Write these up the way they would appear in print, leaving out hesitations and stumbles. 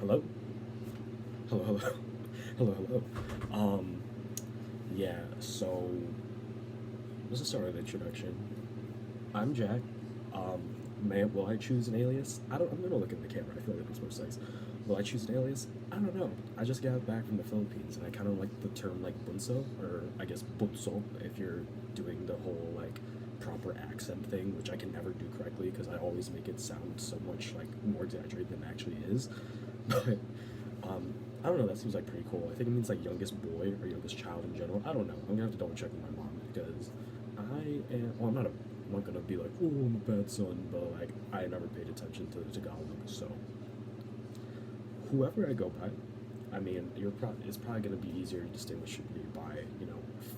Hello? Hello, hello. Hello, hello. Um, yeah, so let's just start with an introduction. I'm Jack. Um, will I choose an alias? I'm gonna look at the camera. I feel like that's more precise. Will I choose an alias? I don't know. I just got back from the Philippines and I kind of like the term like Bunso, or I guess Bunso if you're doing the whole like proper accent thing, which I can never do correctly because I always make it sound so much like more exaggerated than it actually is. But um, I don't know. That seems like pretty cool. I think it means like youngest boy or youngest child in general. I don't know. I'm gonna have to double check with my mom because I am. Well, I'm not gonna be like, oh, I'm a bad son, but like I never paid attention to the Tagalog. So whoever I go by, I mean, it's probably gonna be easier to distinguish me by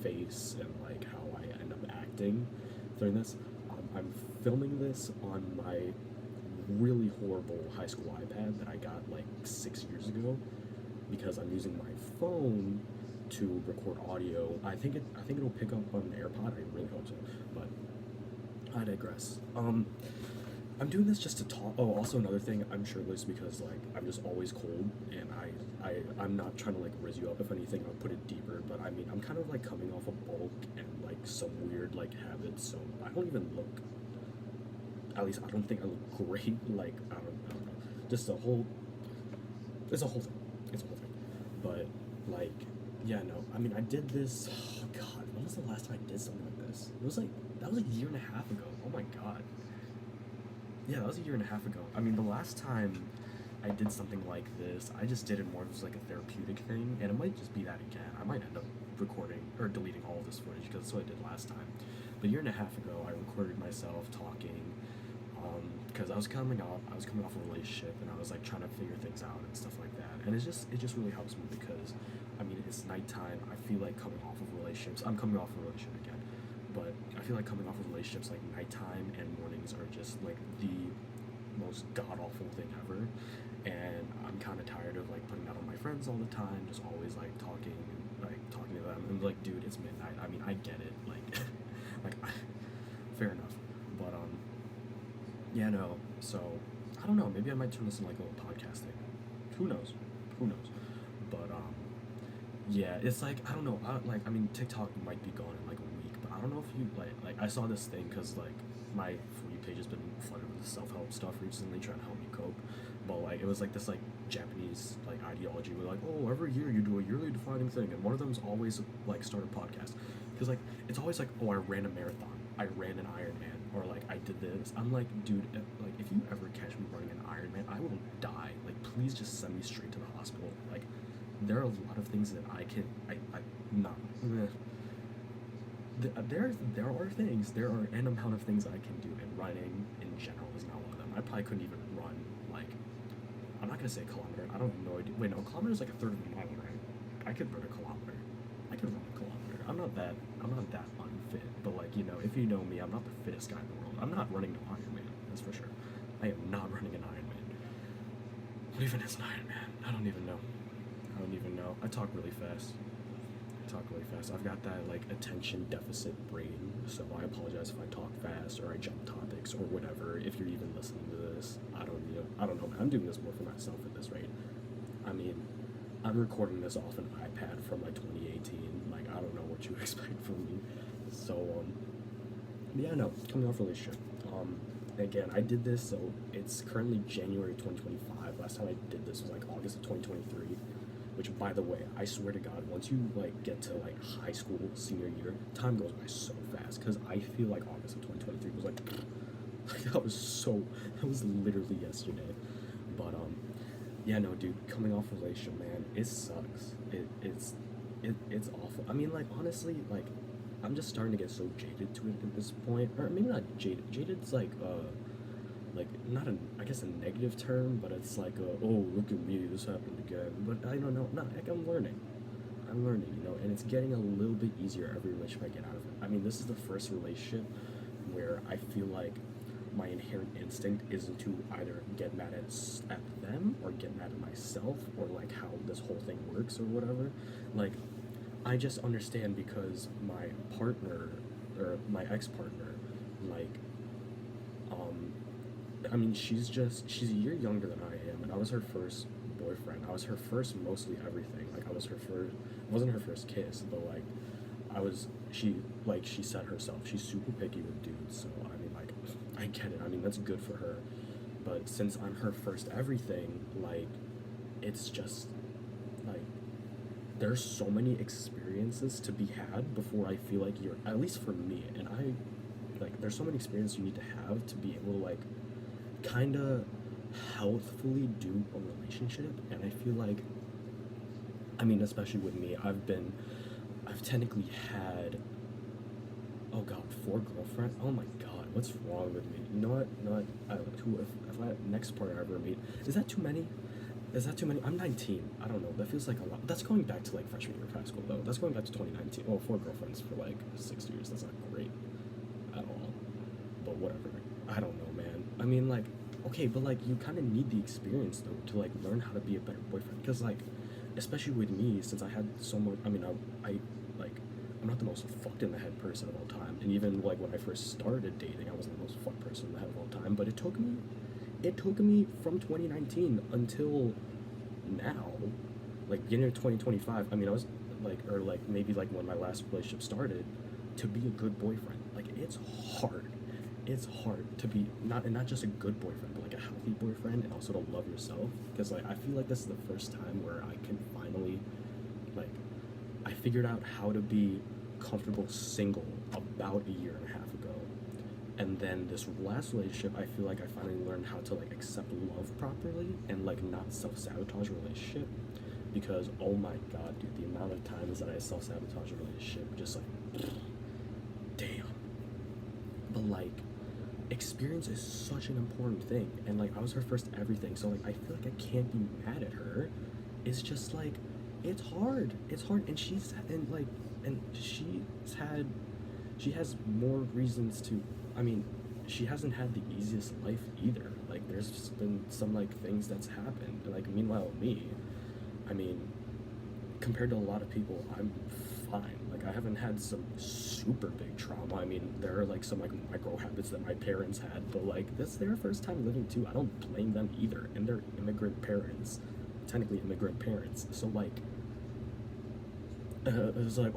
face and like how I end up acting during this. I'm filming this on my really horrible high school iPad that I got like 6 years ago because I'm using my phone to record audio. I think it'll pick up on an AirPod. I really hope so, but I digress. I'm doing this just to talk. Oh, also another thing, I'm shirtless because like I'm just always cold, and I'm not trying to like rizz you up. If anything, I'll put it deeper. But I mean, I'm kind of like coming off a bulk and like some weird like habits, so I don't even look. At least I don't think I look great. Like I don't know. Just a whole. It's a whole thing. It's a whole thing. But like, yeah, no. I mean, I did this. Oh God, when was the last time I did something like this? It was like that was a year and a half ago. Oh my God. Yeah, that was a year and a half ago. I mean, the last time I did something like this, I just did it more as like a therapeutic thing, and it might just be that again. I might end up recording or deleting all of this footage because that's what I did last time. But a year and a half ago, I recorded myself talking because I was coming off a relationship, and I was like trying to figure things out and stuff like that. And it just really helps me because, I mean, it's nighttime. I feel like coming off of relationships. I'm coming off a relationship again, but I feel like coming off of relationships like nighttime and mornings are just like the most god awful thing ever. And I'm kind of tired of like putting that on my friends all the time, just always like talking to them. And like, dude, it's midnight. I mean, I get it. Like, fair enough. But yeah, no. So I don't know. Maybe I might turn this into like a little podcast thing. Who knows? Who knows? But yeah, it's like I don't know. I mean, TikTok might be gone in like a week, but I don't know if you like. I saw this thing because like my For You page has been flooded with self help stuff recently, trying to help me cope. But like it was like this like Japanese like ideology where like, oh, every year you do a yearly defining thing, and one of them is always like start a podcast because like it's always like, oh, I ran a marathon, I ran an Ironman, or like I did this. I'm like, dude, like if you ever catch me running an Ironman, I will die. Like please just send me straight to the hospital. Like there are a lot of things that I can I not there are things there are an amount of things I can do, and running in general is not one of them. I probably couldn't even run like I'm not gonna say a kilometer. I don't have no idea. Wait, no, a kilometer is like a third of a mile, right? I could run a kilometer. I could run a kilometer. I'm not that unfit, but like if you know me, I'm not the fittest guy in the world. I'm not running an Ironman, that's for sure. I am not running an Ironman. What even is an Ironman? I don't even know. I don't even know. I talk really fast. Talk really fast. I've got that like attention deficit brain, so I apologize if I talk fast or I jump topics or whatever. If you're even listening to this, I don't know. I'm doing this more for myself at this rate. I mean, I'm recording this off an iPad from like 2018. Like I don't know what you expect from me. So yeah, no, coming off relationship. Again, I did this, so it's currently January 2025. Last time I did this was like August of 2023. Which, by the way, I swear to God, once you like get to like high school senior year, time goes by so fast. Cause I feel like August of 2023 was like, that was literally yesterday. But yeah, no, dude, coming off relationship, man, it sucks. It's awful. I mean, like honestly, like I'm just starting to get so jaded to it at this point, or maybe not jaded. Jaded's like not a I guess a negative term, but it's like oh look at me, this happened again. But I don't know, no, like I'm learning, and it's getting a little bit easier every relationship I get out of it. I mean, this is the first relationship where I feel like my inherent instinct isn't to either get mad at them or get mad at myself or like how this whole thing works or whatever. Like I just understand because my partner or my ex partner, like I mean, she's a year younger than I am, and I was her first boyfriend. I was her first mostly everything. Like I was her first. I wasn't her first kiss, but like I was. She said herself. She's super picky with dudes. So I mean, like I get it. I mean, that's good for her. But since I'm her first everything, like it's just like there's so many experiences to be had before I feel like you're, at least for me, and I like there's so many experiences you need to have to be able to like kind of healthfully do a relationship. And I feel like, I mean, especially with me, I've technically had, oh god, 4 girlfriends. Oh my god, what's wrong with me? You know what? You know what? If I next partner I ever meet, is that too many? Is that too many? I'm 19. I don't know. That feels like a lot. That's going back to like freshman year of high school though. That's going back to 2019. Oh, 4 girlfriends for like 6 years. That's not great at all. But whatever. I don't know, man. I mean, like, okay, but like you kind of need the experience though to like learn how to be a better boyfriend. Because like, especially with me, since I had so much. I mean, I like I'm not the most fucked in the head person of all time. And even like when I first started dating, I wasn't the most fucked person in the head of all time. But it took me from 2019 until now, like beginning of 2025. I mean, I was like, or like maybe like when my last relationship started, to be a good boyfriend. Like it's hard. It's hard to be not just a good boyfriend, but like a healthy boyfriend, and also to love yourself. Because like I feel like this is the first time where I can finally, like, I figured out how to be comfortable single about a year and a half ago. And then this last relationship, I feel like I finally learned how to like accept love properly and like not self-sabotage a relationship. Because oh my god, dude, the amount of times that I self-sabotage a relationship, just like damn. But like experience is such an important thing, and like I was her first everything, so like I feel like I can't be mad at her. It's just like it's hard, and she has more reasons to, I mean, she hasn't had the easiest life either. Like there's just been some like things that's happened. Like meanwhile me, I mean, compared to a lot of people, I'm fine. Like I haven't had some super big trauma. I mean, there are like some like micro habits that my parents had, but like that's their first time living too. I don't blame them either, and they're immigrant parents, technically immigrant parents. So like, it's like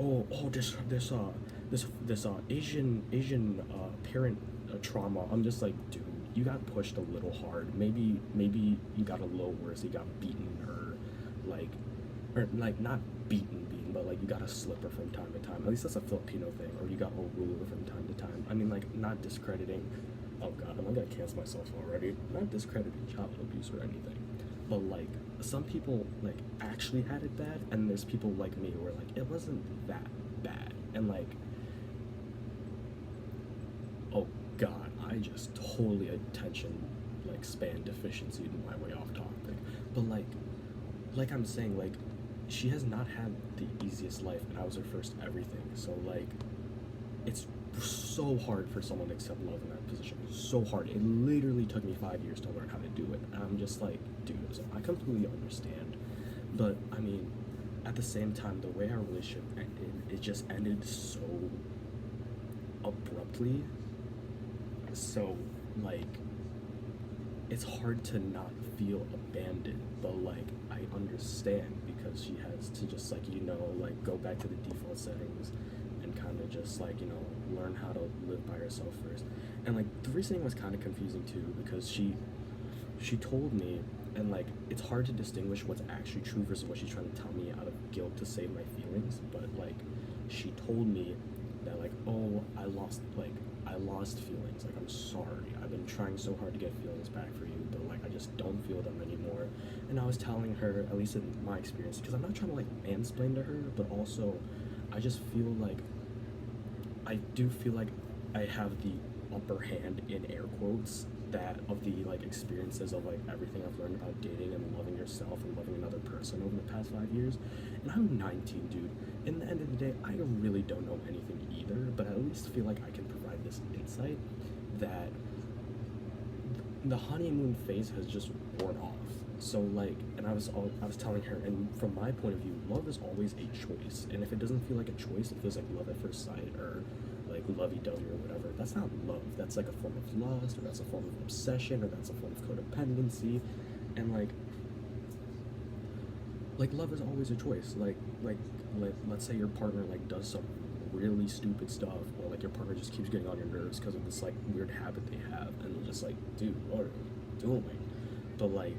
this Asian parent trauma. I'm just like, dude, you got pushed a little hard. Maybe you got a little worse. You got beaten, like or like not beaten, but like you got a slipper from time to time. At least that's a Filipino thing. Or you got a ruler from time to time. I mean, like not discrediting. Oh god, I'm gonna cancel myself already. Not discrediting child abuse or anything, but like some people like actually had it bad, and there's people like me who are like it wasn't that bad, and like oh god, I just totally attention like span deficiency in my way off topic, but like I'm saying, like she has not had the easiest life, and I was her first everything. So like it's so hard for someone to accept love in that position. So hard. It literally took me 5 years to learn how to do it. And I'm just like, dude, so I completely understand. But I mean, at the same time, the way our relationship ended, it just ended so abruptly. So like it's hard to not feel abandoned, but like I understand because she has to just like, you know, like go back to the default settings and kind of just like, you know, learn how to live by herself first. And like the reasoning was kind of confusing too, because she told me, and like it's hard to distinguish what's actually true versus what she's trying to tell me out of guilt to save my feelings. But like she told me that like, oh, I lost feelings, like I'm sorry, I've been trying so hard to get feelings back for you, but like I just don't feel them anymore. And I was telling her, at least in my experience, because I'm not trying to like mansplain to her, but also I just feel like I do feel like I have the upper hand, in air quotes, that of the like experiences of like everything I've learned about dating and loving yourself and loving another person over the past 5 years. And I'm 19, dude. In the end of the day, I really don't know anything either, but I at least feel like I can provide this insight that the honeymoon phase has just worn off. So like, and I was telling her, and from my point of view, love is always a choice. And if it doesn't feel like a choice, it feels like love at first sight, or like lovey-dovey or whatever. That's not love. That's like a form of lust, or that's a form of obsession, or that's a form of codependency. And like like love is always a choice. Let's say your partner like does some really stupid stuff, or like your partner just keeps getting on your nerves because of this like weird habit they have, and you're just like, dude, what are you doing? But like,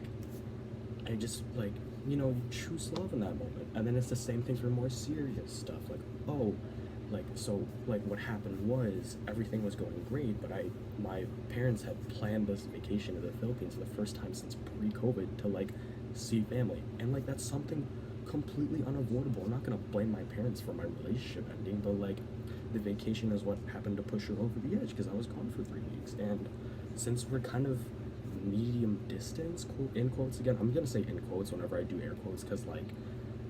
I just like, you choose love in that moment, and then it's the same thing for more serious stuff. Like, oh, like what happened was everything was going great, but my parents had planned this vacation to the Philippines for the first time since pre-COVID to like see family, and like that's something completely unavoidable. I'm not gonna blame my parents for my relationship ending, but like the vacation is what happened to push her over the edge because I was gone for 3 weeks, and since we're kind of medium distance, quote in quotes again, I'm gonna say in quotes whenever I do air quotes because like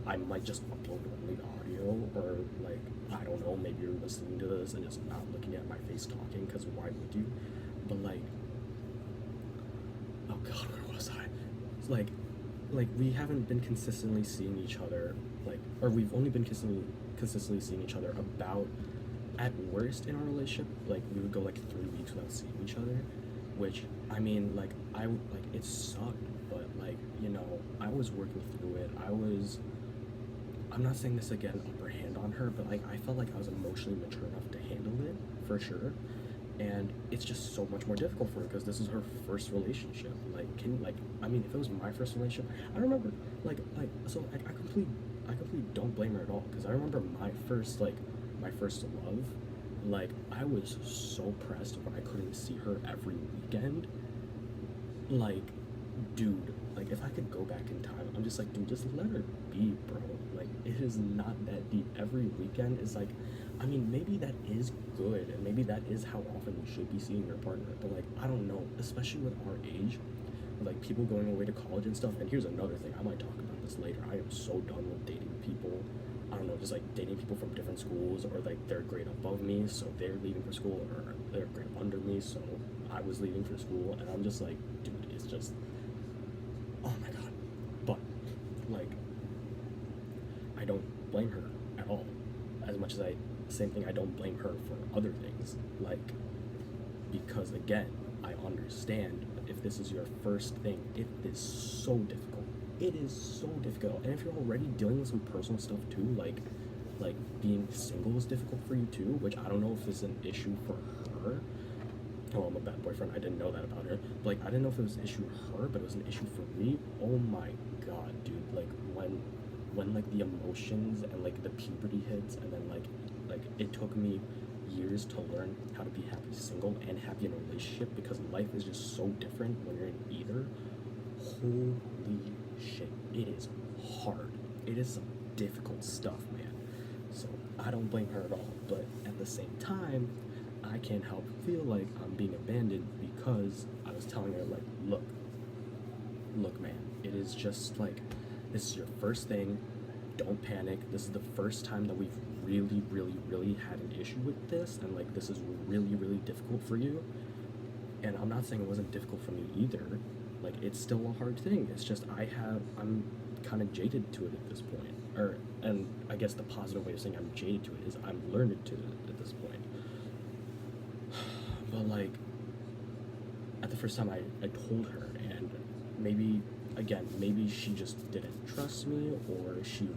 I might just upload only audio, or like I don't know, maybe you're listening to this and just not looking at my face talking because why would you? But like, oh god, where was I? It's like we haven't been consistently seeing each other, like, or we've only been consistently seeing each other about, at worst in our relationship, like we would go like 3 weeks without seeing each other, which I mean, like like it sucked, but like I was working through it. I'm not saying this again upper hand on her, but like I felt like I was emotionally mature enough to handle it for sure. And it's just so much more difficult for her because this is her first relationship. I mean, if it was my first relationship, I remember so I completely don't blame her at all because I remember my first love. Like I was so pressed when I couldn't see her every weekend. Like, dude, like if I could go back in time, I'm just like, dude, just let her be, bro. Like it is not that deep. Every weekend is like, I mean, maybe that is good, and maybe that is how often you should be seeing your partner. But like, I don't know, especially with our age, with like people going away to college and stuff. And here's another thing, I might talk about this later. I am so done with dating people. I don't know, just like dating people from different schools, or like they're a grade above me, so they're leaving for school, or they're a grade under me, so I was leaving for school, and I'm just like, dude, it's just, oh my god. But like, I don't blame her at all. As much as same thing, I don't blame her for other things. Like, because again, I understand if this is your first thing, it is so difficult. It is so difficult. And if you're already dealing with some personal stuff too, like being single is difficult for you too, which I don't know if it's an issue for her. Oh, I'm a bad boyfriend. I didn't know that about her. But, like, I didn't know if it was an issue for her, but it was an issue for me. Oh my god, dude. Like when like the emotions and like the puberty hits, and then like it took me years to learn how to be happy single and happy in a relationship because life is just so different when you're in either. Holy shit, it is hard. It is some difficult stuff, man. So I don't blame her at all, but at the same time, I can't help feel like I'm being abandoned because I was telling her like, look, man, it is just like, this is your first thing. Don't panic. This is the first time that we've really, really, really had an issue with this, and like this is really, really difficult for you. And I'm not saying it wasn't difficult for me either. Like it's still a hard thing. It's just I'm kind of jaded to it at this point. And I guess the positive way of saying I'm jaded to it is I'm learned to it at this point. But like at the first time I told her, and maybe she just didn't trust me, or she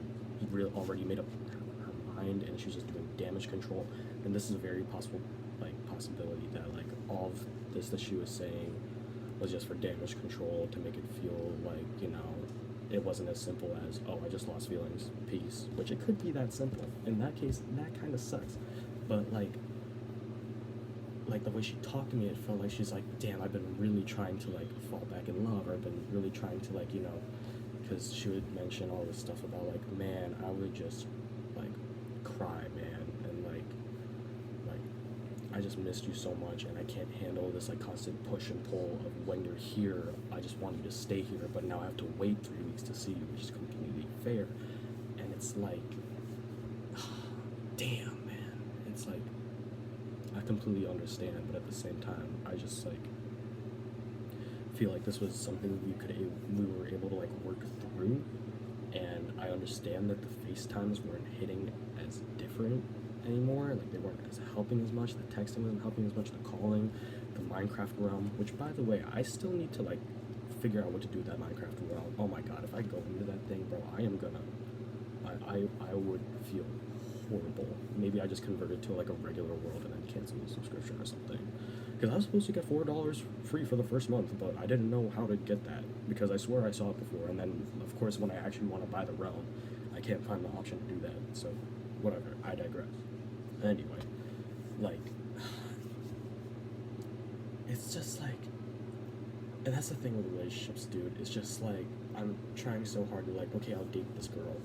already made up her mind and she was just doing damage control. And this is a very possibility that like all of this that she was saying was just for damage control to make it feel like it wasn't as simple as, oh, I just lost feelings, peace, which it could be that simple. In that case, that kind of sucks. But like the way she talked to me, it felt like she's like, damn, I've been really trying to like fall back in love, or I've been really trying to like, because she would mention all this stuff about like, man, I would just like cry, man, and like I just missed you so much, and I can't handle this like constant push and pull of when you're here. I just want you to stay here, but now I have to wait 3 weeks to see you, which is completely fair. And it's like, damn, man, it's like, I completely understand, but at the same time, I just like feel like this was something we were able to like work through, and I understand that the FaceTimes weren't hitting as different anymore. Like they weren't as helping as much. The texting wasn't helping as much. The calling, the Minecraft realm, which by the way, I still need to like figure out what to do with that Minecraft world, oh my god, if I go into that thing, bro, I am gonna, I would feel horrible. Maybe I just convert it to like a regular world and then cancel the subscription or something. Because I was supposed to get $4 free for the first month, but I didn't know how to get that because I swear I saw it before. And then, of course, when I actually want to buy the realm, I can't find the option to do that. So, whatever. I digress. Anyway, like, it's just like, and that's the thing with relationships, dude. It's just like I'm trying so hard to like, okay, I'll date this girl,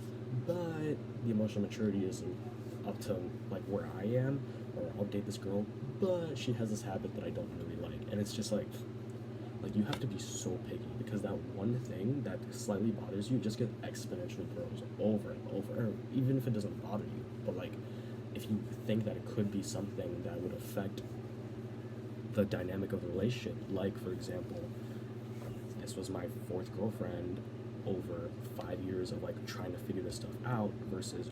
but the emotional maturity isn't up to like where I am, or I'll date this girl, but she has this habit that I don't really like, and it's just like you have to be so picky because that one thing that slightly bothers you just get exponentially grows over and over, or even if it doesn't bother you, but like if you think that it could be something that would affect the dynamic of the relationship, like for example, this was my fourth girlfriend over 5 years of like trying to figure this stuff out versus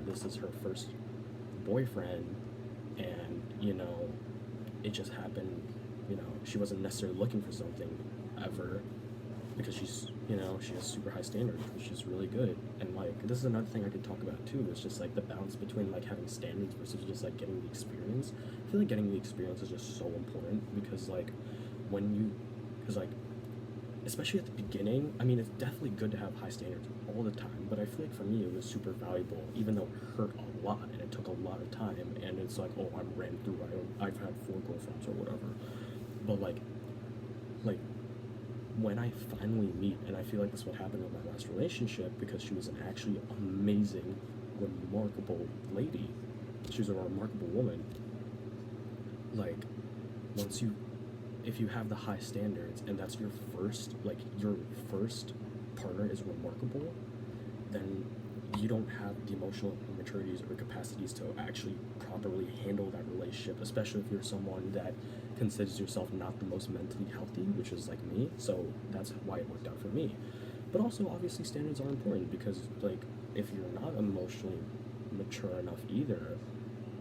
this is her first boyfriend, and it just happened, she wasn't necessarily looking for something ever because she has super high standards, which is really good. And like this is another thing I could talk about too. It's just like the balance between like having standards versus just like getting the experience. I feel like getting the experience is just so important because like because like especially at the beginning, I mean it's definitely good to have high standards all the time, but I feel like for me it was super valuable even though it hurt a lot and it took a lot of time, and it's like, oh, I ran through, I've had 4 girlfriends or whatever, but like when I finally meet, and I feel like this is what happened with my last relationship because she was an actually amazing, remarkable lady. She was a remarkable woman. Like, if you have the high standards and that's your first partner is remarkable, then you don't have the emotional maturities or capacities to actually properly handle that relationship, especially if you're someone that considers yourself not the most mentally healthy, which is like me. So that's why it worked out for me. But also, obviously, standards are important because, like, if you're not emotionally mature enough either,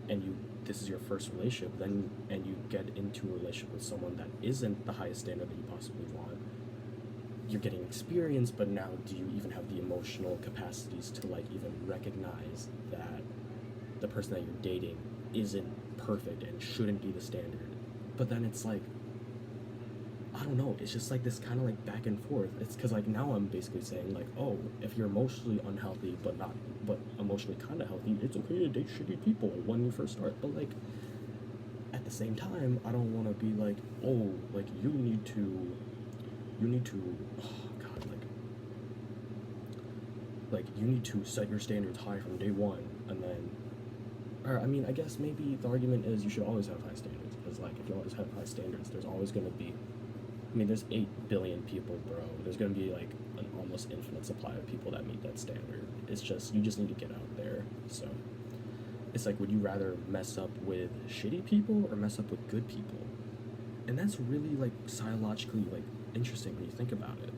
and this is your first relationship, and you get into a relationship with someone that isn't the highest standard that you possibly want, you're getting experience, but now do you even have the emotional capacities to like even recognize that the person that you're dating isn't perfect and shouldn't be the standard? But then it's like, I don't know, it's just like this kind of like back and forth. It's because like now I'm basically saying like, oh, if you're emotionally unhealthy but emotionally kind of healthy, it's okay to date shitty people when you first start. But like at the same time, I don't want to be like, oh, like you need to oh god, like you need to set your standards high from day one, and then, or I mean, I guess maybe the argument is you should always have high standards, because like if you always have high standards, there's always going to be, I mean, there's 8 billion people, bro. There's going to be like an almost infinite supply of people that meet that standard. It's just, you just need to get out there. So it's like, would you rather mess up with shitty people or mess up with good people? And that's really like psychologically like interesting when you think about it.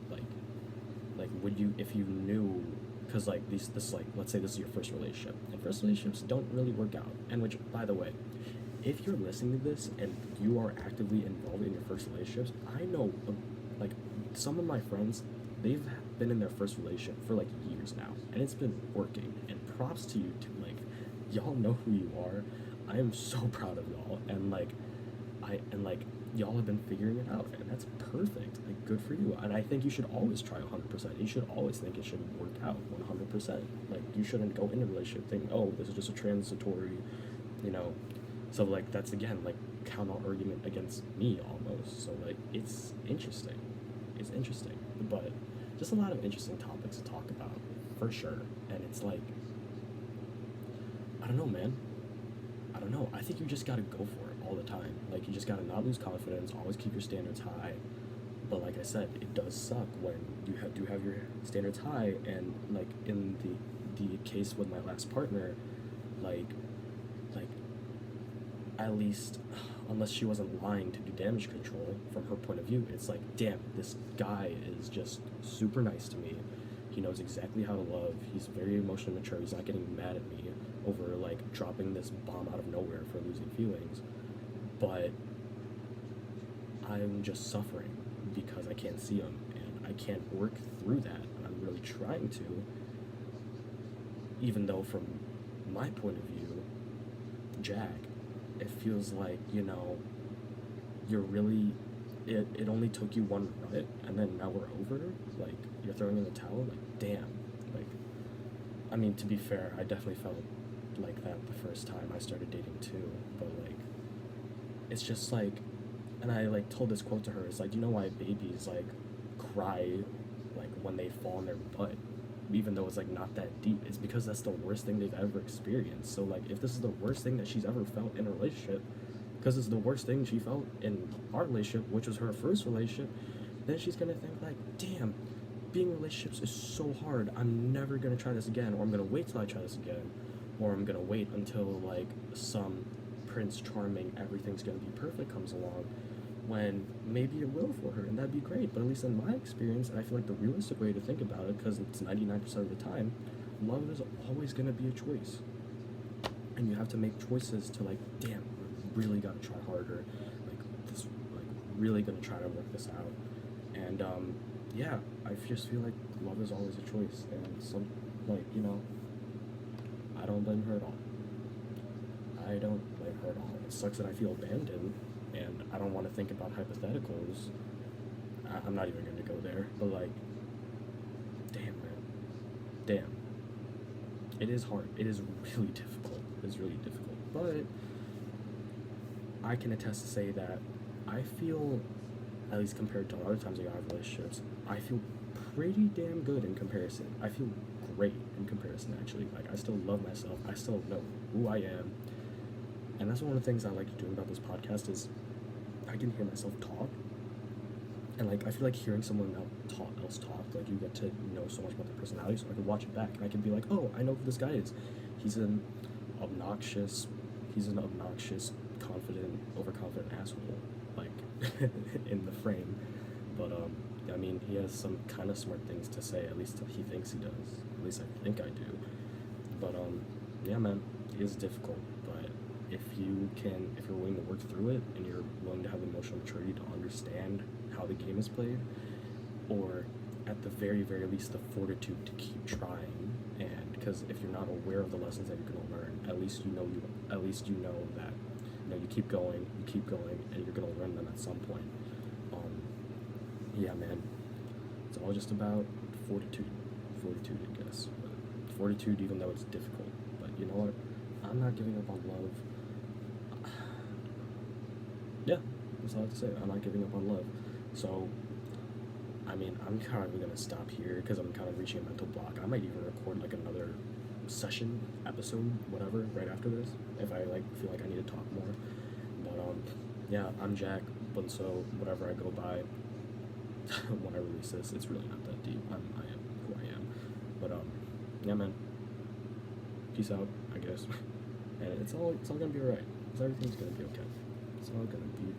Like would you, if you knew, because like this like, let's say this is your first relationship, and first relationships don't really work out. And which, by the way, if you're listening to this and you are actively involved in your first relationships, I know like some of my friends, they've been in their first relationship for like years now, and it's been working. And props to you too. Like, y'all know who you are. I am so proud of y'all, and like y'all have been figuring it out, and that's perfect. Like, good for you. And I think you should always try 100%. You should always think it should work out 100%. Like, you shouldn't go into a relationship thinking, oh, this is just a transitory, So like that's again like counter argument against me almost. So like it's interesting. But just a lot of interesting topics to talk about for sure. And it's like, I don't know, man. I don't know. I think you just gotta go for it all the time. Like, you just gotta not lose confidence, always keep your standards high. But like I said, it does suck when you do have your standards high, and like in the case with my last partner, like at least, unless she wasn't lying to do damage control, from her point of view, it's like, damn, this guy is just super nice to me. He knows exactly how to love. He's very emotionally mature. He's not getting mad at me over like dropping this bomb out of nowhere for losing feelings. But I'm just suffering because I can't see him, and I can't work through that. And I'm really trying to, even though from my point of view, Jack, it feels like, you're really, it only took you one rut, and then now we're over. Like, you're throwing in the towel. Like, damn. Like, I mean, to be fair, I definitely felt like that the first time I started dating too. But like, it's just like, and I like told this quote to her. It's like, you know why babies like cry like when they fall on their butt, even though it's like not that deep. It's because that's the worst thing they've ever experienced. So like, if this is the worst thing that she's ever felt in a relationship, because it's the worst thing she felt in our relationship, which was her first relationship, then she's gonna think like, damn, being in relationships is so hard. I'm never gonna try this again, or I'm gonna wait till I try this again, or I'm gonna wait until like some Prince Charming, everything's gonna be perfect comes along, when maybe it will for her, and that'd be great. But at least in my experience, and I feel like the realistic way to think about it, because it's 99% of the time, love is always gonna be a choice, and you have to make choices to like, damn, really gotta try harder, like this, like really gonna try to work this out, and yeah, I just feel like love is always a choice, and some, like, I don't blame her at all. I don't blame her at all. It sucks that I feel abandoned, and I don't want to think about hypotheticals. I'm not even going to go there, but like, damn, man. Damn. It is hard. It is really difficult. It's really difficult. But I can attest to say that I feel, at least compared to other times I got in relationships, I feel pretty damn good in comparison. I feel great in comparison, actually. Like, I still love myself. I still know who I am. And that's one of the things I like doing about this podcast is I can hear myself talk. And, like, I feel like hearing someone else talk, like, you get to know so much about their personality, so I can watch it back. And I can be like, oh, I know who this guy is. He's an obnoxious, confident, overconfident asshole, like, in the frame. But, I mean, he has some kind of smart things to say, at least he thinks he does. At least I think I do. But, yeah, man, it is difficult, but if you're willing to work through it, and you're willing to have the emotional maturity to understand how the game is played, or at the very, very least the fortitude to keep trying, and because if you're not aware of the lessons that you're going to learn, at least you know that, you keep going, and you're going to learn them at some point. Yeah, man, it's all just about fortitude, I guess. But fortitude, even though it's difficult. But you know what? I'm not giving up on love. Yeah, that's all I have to say. I'm not giving up on love. So, I mean, I'm kind of going to stop here because I'm kind of reaching a mental block. I might even record like another session, episode, whatever, right after this, if I like feel like I need to talk more. But yeah, I'm Jack, Bunso, whatever I go by. When I release this, it's really not that deep. I am who I am. But yeah, man. Peace out, I guess. And it's all gonna be alright. Everything's gonna be okay. It's all gonna be